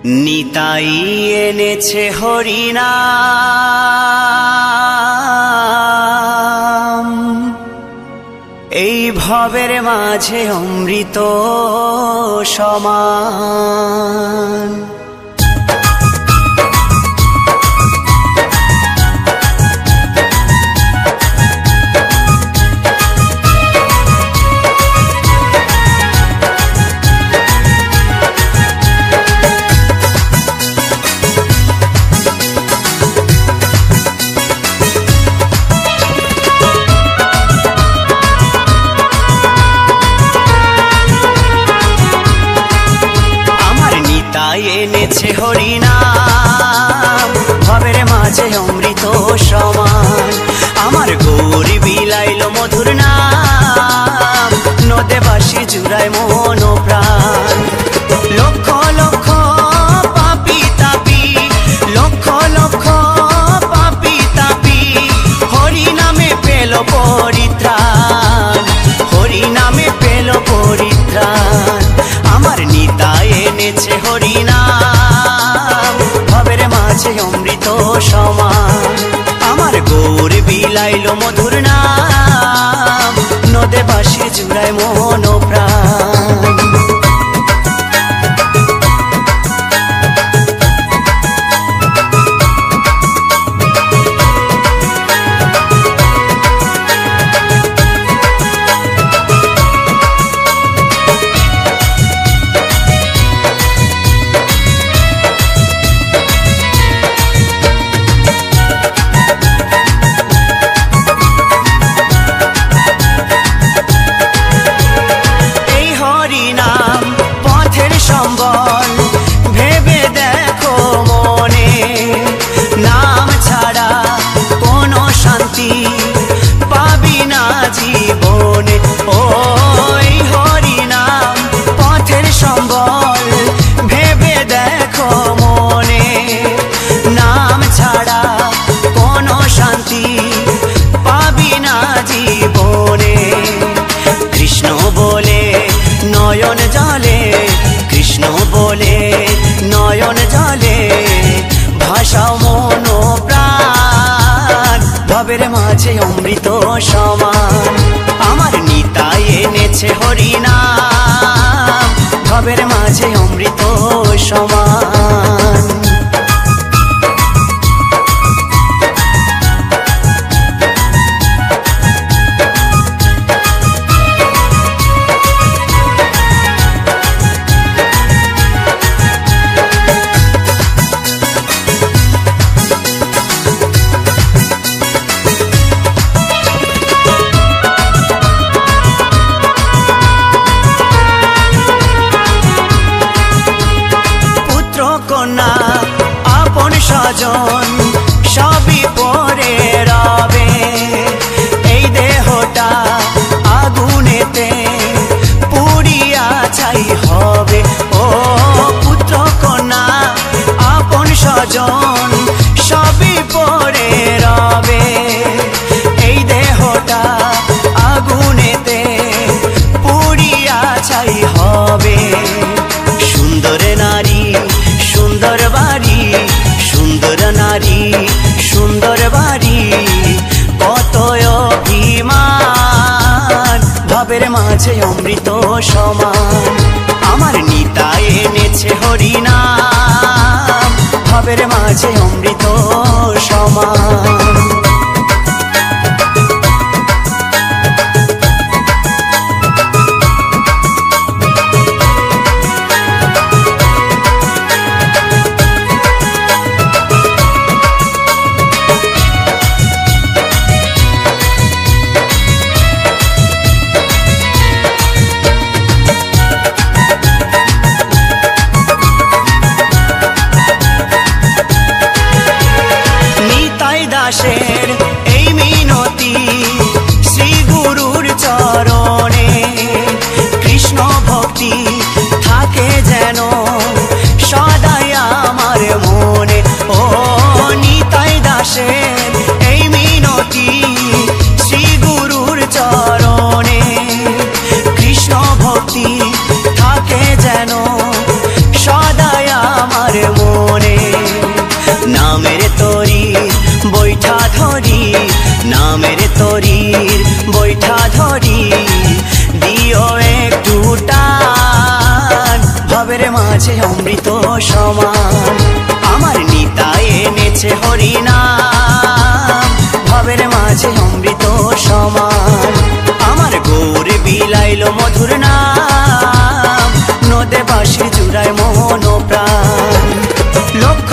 নিতাই এনেছে হরিনাম, এই ভবের মাঝে অমৃত সমান। এনেছে হরিনাম, ভবের মাঝে অমৃত সমান। আমার গৌরী বিলাইল মধুর নাম, নদে বাসি জুড়ায় মন প্রাণ। লক্ষ লক্ষ পাপি তাপি, লক্ষ লক্ষ পাপি তাপি, হরি নামে পেল পরিত্রাণ, হরি নামে পেল পরিত্রাণ। আমার নিতাই এনেছে হরিনাম, ভবের মাঝে অমৃত সমান। আমার গৌর বিলাইল মধুর নাম, নদে বাসি জুড়ায় মন প্রাণ। ভেবে দেখো মনে, নাম ছাড়া কোনো শান্তি পাবি না জীবনে। ওই হরি নাম পথের সম্বল, ভেবে দেখো মনে, নাম ছাড়া কোনো শান্তি পাবি না জীবনে। কৃষ্ণ বলে নয়ন জলে, কৃষ্ণ বলে নয়ন জলে, ভাষাও মন প্রাণ, ভবের মাঝে অমৃত সমান। আমার নিতাই এনেছে হরিনাম, ভবের মাঝে অমৃত সমান। আপন স্বজন সবই পরে রবে, এই দেহটা আগুনেতে পুড়িয়া ছাই হবে। ও পুত্র কন্যা আপন স্বজন সবই পরে রবে, এই দেহটা আগুনেতে পুড়িয়া ছাই হবে। সুন্দর নারী সুন্দর বাড়ি, সুন্দর নারী সুন্দর বাড়ি, কত অভিমান, ভবের মাঝে অমৃত সমান। আমার নিতাই এনেছে হরিনাম, ভবের মাঝে অমৃত সমান। মাঝে অমৃত সমান। আমার নিতাই এনেছে হরিনাম, ভবের মাঝে অমৃত সমান। আমার গৌর বিলাইলো মধুর নাম, নদে বাঁশি জুড়ায় মন প্রাণ। লক্ষ